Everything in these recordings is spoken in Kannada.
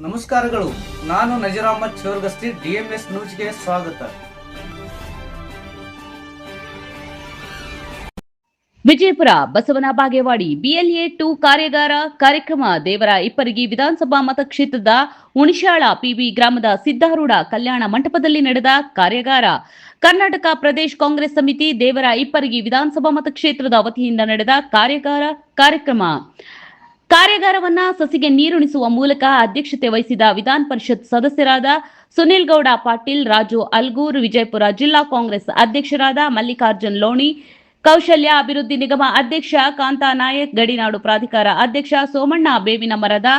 ನಮಸ್ಕಾರಗಳು. ನಾನು ನಜೀರ್ ಅಹಮದ್ ಚೋರ್ಗಸ್ತಿ, ಡಿಎಂಎಸ್ ನ್ಯೂಸ್ಗೆ ಸ್ವಾಗತ. ವಿಜಯಪುರ ಬಸವನ ಬಾಗೇವಾಡಿ BLA 2 ಕಾರ್ಯಾಗಾರ ಕಾರ್ಯಕ್ರಮ ದೇವರ ಇಪ್ಪರಗಿ ವಿಧಾನಸಭಾ ಮತಕ್ಷೇತ್ರದ ಹುಣಶ್ಯಾಳ PB ಗ್ರಾಮದ ಸಿದ್ದಾರೂಢ ಕಲ್ಯಾಣ ಮಂಟಪದಲ್ಲಿ ನಡೆದ ಕಾರ್ಯಾಗಾರ. ಕರ್ನಾಟಕ ಪ್ರದೇಶ ಕಾಂಗ್ರೆಸ್ ಸಮಿತಿ ದೇವರ ಇಪ್ಪರಗಿ ವಿಧಾನಸಭಾ ಮತಕ್ಷೇತ್ರದ ವತಿಯಿಂದ ನಡೆದ ಕಾರ್ಯಕ್ರಮ. ಕಾರ್ಯಾಗಾರವನ್ನ ಸಸಿಗೆ ನೀರುಣಿಸುವ ಮೂಲಕ ಅಧ್ಯಕ್ಷತೆ ವಹಿಸಿದ ವಿಧಾನ ಪರಿಷತ್ ಸದಸ್ಯರಾದ ಸುನಿಲ್ ಗೌಡ ಪಾಟೀಲ್, ರಾಜು ಅಲ್ಗೂರ್, ವಿಜಯಪುರ ಜಿಲ್ಲಾ ಕಾಂಗ್ರೆಸ್ ಅಧ್ಯಕ್ಷರಾದ ಮಲ್ಲಿಕಾರ್ಜುನ್ ಲೋಣಿ, ಕೌಶಲ್ಯ ಅಭಿವೃದ್ಧಿ ನಿಗಮ ಅಧ್ಯಕ್ಷ ಕಾಂತಾ ನಾಯಕ್, ಗಡಿನಾಡು ಪ್ರಾಧಿಕಾರ ಅಧ್ಯಕ್ಷ ಸೋಮಣ್ಣ ಬೇವಿನ ಮರದ,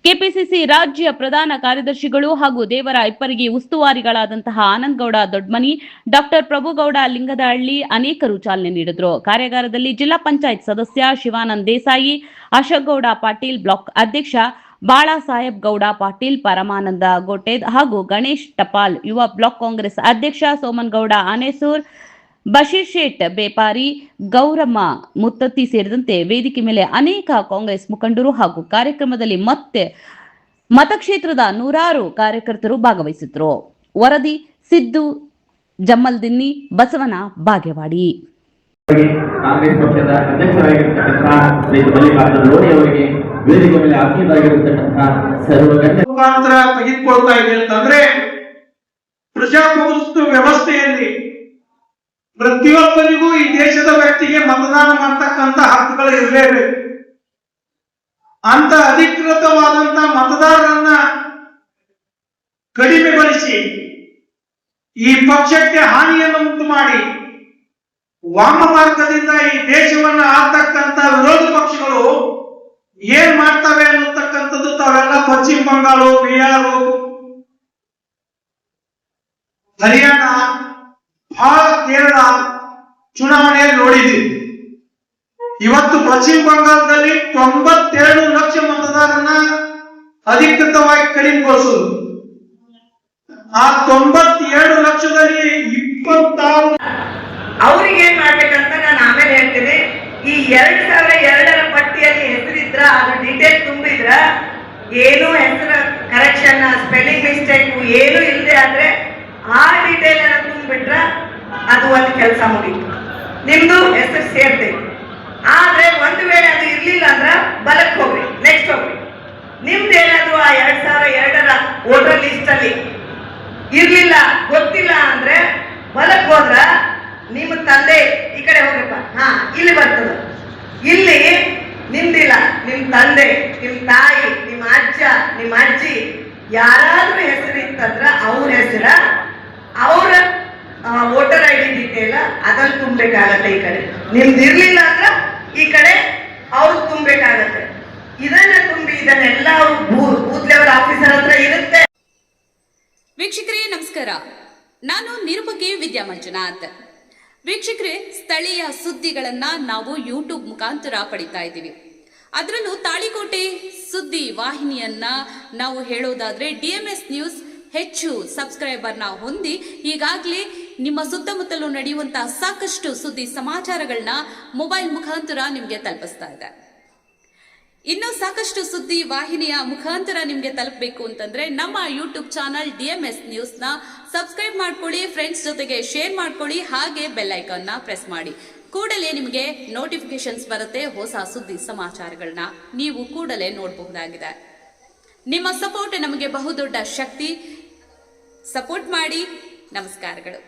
ಕೆಪಿಸಿಸಿ ರಾಜ್ಯ ಪ್ರಧಾನ ಕಾರ್ಯದರ್ಶಿಗಳು ಹಾಗೂ ದೇವರ ಇಪ್ಪರಗಿ ಉಸ್ತುವಾರಿಗಳಾದಂತಹ ಆನಂದಗೌಡ ದೊಡ್ಮನಿ, ಡಾಕ್ಟರ್ ಪ್ರಭುಗೌಡ ಲಿಂಗದಹಳ್ಳಿ ಅನೇಕರು ಚಾಲನೆ ನೀಡಿದರು. ಕಾರ್ಯಾಗಾರದಲ್ಲಿ ಜಿಲ್ಲಾ ಪಂಚಾಯತ್ ಸದಸ್ಯ ಶಿವಾನಂದ್ ದೇಸಾಯಿ, ಅಶೋಕ್ ಪಾಟೀಲ್, ಬ್ಲಾಕ್ ಅಧ್ಯಕ್ಷ ಬಾಳಾಸಾಹೇಬ್ ಗೌಡ ಪಾಟೀಲ್, ಪರಮಾನಂದ ಗೋಟೆದ್ ಹಾಗೂ ಗಣೇಶ್ ಟಪಾಲ್, ಯುವ ಬ್ಲಾಕ್ ಕಾಂಗ್ರೆಸ್ ಅಧ್ಯಕ್ಷ ಸೋಮನಗೌಡ ಆನೇಸೂರ್, ಬಶೀರ್ ಶೇಟ್ ಬೇಪಾರಿ, ಗೌರಮ್ಮ ಮುತ್ತತ್ತಿ ಸೇರಿದಂತೆ ವೇದಿಕೆ ಮೇಲೆ ಅನೇಕ ಕಾಂಗ್ರೆಸ್ ಮುಖಂಡರು ಹಾಗೂ ಕಾರ್ಯಕ್ರಮದಲ್ಲಿ ಮತಕ್ಷೇತ್ರದ ನೂರಾರು ಕಾರ್ಯಕರ್ತರು ಭಾಗವಹಿಸಿದ್ರು. ವರದಿ ಸಿದ್ದು ಜಮ್ಮಲ್ದಿನ್ನಿ, ಬಸವನ ಬಾಗೇವಾಡಿ. ಕಾಂಗ್ರೆಸ್ ಪಕ್ಷದ ಅಧ್ಯಕ್ಷರಾಗಿರ್ತಕ್ಕಂತಹ ಶ್ರೀ ಮಲ್ಲಿಕಾರ್ಜುನ್ ಲೋಣಿ ಅವರಿಗೆ ವೇದಿಕೆ ಮೇಲೆ ಆಸೀನರಾಗಿರ್ತಕ್ಕಂತಹ ಸರ್ವಗಣ್ಯ ಮುಖಾಂತರ ತೆಗೆದುಕೊಳ್ತಾ ಇದೆ ಅಂತಂದ್ರೆ, ಪ್ರಜಾಪ್ರಭುತ್ವ ವ್ಯವಸ್ಥೆಯಲ್ಲಿ ಪ್ರತಿಯೊಬ್ಬರಿಗೂ ಈ ದೇಶದ ವ್ಯಕ್ತಿಗೆ ಮತದಾನ ಮಾಡತಕ್ಕಂತ ಹಕ್ಕುಗಳು ಇರಲೇಬೇಕು. ಅಂತ ಅಧಿಕೃತವಾದಂತ ಮತದಾರರನ್ನ ಕಡಿಮೆಗೊಳಿಸಿ ಈ ಪಕ್ಷಕ್ಕೆ ಹಾನಿಯನ್ನು ಉಂಟು ಮಾಡಿ ವಾಮ ಮಾರ್ಗದಿಂದ ಈ ದೇಶವನ್ನ ಆಳ್ತಕ್ಕಂತ ವಿರೋಧ ಪಕ್ಷಗಳು ಏನ್ ಮಾಡ್ತವೆ ಅನ್ನತಕ್ಕಂಥದ್ದು ತಾವೆಲ್ಲ ಪಶ್ಚಿಮ ಬಂಗಾಳ, ಬಿಹಾರ, ಹರಿಯಾಣ, ಕೇರಳ ಚುನಾವಣೆಯಲ್ಲಿ ನೋಡಿದ್ದೀವಿ. ಇವತ್ತು ಪಶ್ಚಿಮ ಬಂಗಾಳದಲ್ಲಿ 92 ಲಕ್ಷ ಮತದಾರರನ್ನ ಅಧಿಕೃತವಾಗಿ ಕಡಿಮೆಗೊಳಿಸುವುದು. ಆ 92 ಲಕ್ಷದಲ್ಲಿ 26 ಅವ್ರಿಗೆ ಏನ್ ಮಾಡ್ಬೇಕಂತ ನಾನು ಆಮೇಲೆ ಹೇಳ್ತೇನೆ. ಈ 2002ರ ಪಟ್ಟಿಯಲ್ಲಿ ಹೆಸರಿದ್ರ, ಅದು ಡೀಟೇಲ್ ತುಂಬಿದ್ರ, ಏನು ಹೆಸರು ಕರೆಕ್ಷನ್, ಸ್ಪೆಲ್ಲಿಂಗ್ ಮಿಸ್ಟೇಕ್ ಏನು ಇಲ್ಲದೆ ಆದ್ರೆ ಆ ಡೀಟೇಲ್ ಅನ್ನ ತುಂಬಿಟ್ರ ಅದು ಒಂದು ಕೆಲಸ ಮುಗಿತು, ನಿಮ್ದು ಹೆಸರು ಸೇರ್ತೈತಿ. ಆದ್ರೆ ಒಂದು ವೇಳೆ ಅದು ಇರ್ಲಿಲ್ಲ ಅಂದ್ರ ಬಲಕ್ ಹೋಗ್ರಿ, ನೆಕ್ಸ್ಟ್ ಹೋಗ್ರಿ. ನಿಮ್ದು ಏನಾದ್ರು ಆ 2002ರ ವೋಟರ್ ಲಿಸ್ಟ್ ಅಲ್ಲಿ ಇರ್ಲಿಲ್ಲ, ಗೊತ್ತಿಲ್ಲ ಅಂದ್ರೆ ಬಲಕ್ ಹೋದ್ರ ನಿಮ್ಮ ತಂದೆ ಈ ಕಡೆ ಹೋಗ್ರಪ್ಪ, ಇಲ್ಲಿ ಬರ್ತದ. ಇಲ್ಲಿ ನಿಮ್ದಿಲ್ಲ, ನಿಮ್ ತಂದೆ, ನಿಮ್ ತಾಯಿ, ನಿಮ್ಮ ಅಜ್ಜ, ನಿಮ್ಮ ಅಜ್ಜಿ ಯಾರಾದ್ರೂ ಹೆಸರು ಇತ್ತಂದ್ರ ಅವ್ರ ಹೆಸರ, ಅವ್ರ ವೋಟರ್ ID ಡೀಟೇಲ್ ಅದನ್ನ ತುಂಬಬೇಕಾಗತ್ತೆ. ಈ ಕಡೆ ನಿಮ್ದು ಇರ್ಲಿಲ್ಲ ಅಂದ್ರ ಈ ಕಡೆ ಅವ್ರು ತುಂಬಬೇಕಾಗತ್ತೆ. ಇದನ್ನ ತುಂಬಿ ಇದನ್ನೆಲ್ಲ ಅವ್ರು ಬೂತ್ ಲೆವೆಲ್ ಆಫೀಸರ್ ಹತ್ರ ಇರುತ್ತೆ. ವೀಕ್ಷಕರೇ ನಮಸ್ಕಾರ, ನಾನು ನಿರುಪಗೆ ವಿದ್ಯಾ ಮಂಜುನಾಥ್. ವೀಕ್ಷಕರೇ, ಸ್ಥಳೀಯ ಸುದ್ದಿಗಳನ್ನ ನಾವು ಯೂಟ್ಯೂಬ್ ಮುಖಾಂತರ ಪಡಿತಾ ಇದ್ದೀವಿ. ಅದರಲ್ಲೂ ತಾಳಿಕೋಟೆ ಸುದ್ದಿ ವಾಹಿನಿಯನ್ನ ನಾವು ಹೇಳೋದಾದ್ರೆ DMS ನ್ಯೂಸ್ ಹೆಚ್ಚು ಸಬ್ಸ್ಕ್ರೈಬರ್ನ ಹೊಂದಿ ಈಗಾಗಲೇ ನಿಮ್ಮ ಸುತ್ತಮುತ್ತಲೂ ನಡೆಯುವಂತಹ ಸಾಕಷ್ಟು ಸುದ್ದಿ ಸಮಾಚಾರಗಳನ್ನ ಮೊಬೈಲ್ ಮುಖಾಂತರ ನಿಮಗೆ ತಲುಪಿಸ್ತಾ ಇದೆ. ಇನ್ನು ಸಾಕಷ್ಟು ಸುದ್ದಿ ವಾಹಿನಿಯ ಮುಖಾಂತರ ನಿಮಗೆ ತಲುಪಬೇಕು ಅಂತಂದ್ರೆ ನಮ್ಮ ಯೂಟ್ಯೂಬ್ ಚಾನಲ್ DMS ನ್ಯೂಸ್ನ ಸಬ್ಸ್ಕ್ರೈಬ್ ಮಾಡ್ಕೊಳ್ಳಿ, ಫ್ರೆಂಡ್ಸ್ ಜೊತೆಗೆ ಶೇರ್ ಮಾಡ್ಕೊಳ್ಳಿ, ಹಾಗೆ ಬೆಲ್ ಐಕಾನ್ನ ಪ್ರೆಸ್ ಮಾಡಿ. ಕೂಡಲೇ ನಿಮಗೆ ನೋಟಿಫಿಕೇಶನ್ಸ್ ಬರುತ್ತೆ, ಹೊಸ ಸುದ್ದಿ ಸಮಾಚಾರಗಳನ್ನ ನೀವು ಕೂಡಲೇ ನೋಡಬಹುದಾಗಿದೆ. ನಿಮ್ಮ ಸಪೋರ್ಟ್ ನಮಗೆ ಬಹುದೊಡ್ಡ ಶಕ್ತಿ. ಸಪೋರ್ಟ್ ಮಾಡಿ. ನಮಸ್ಕಾರಗಳು.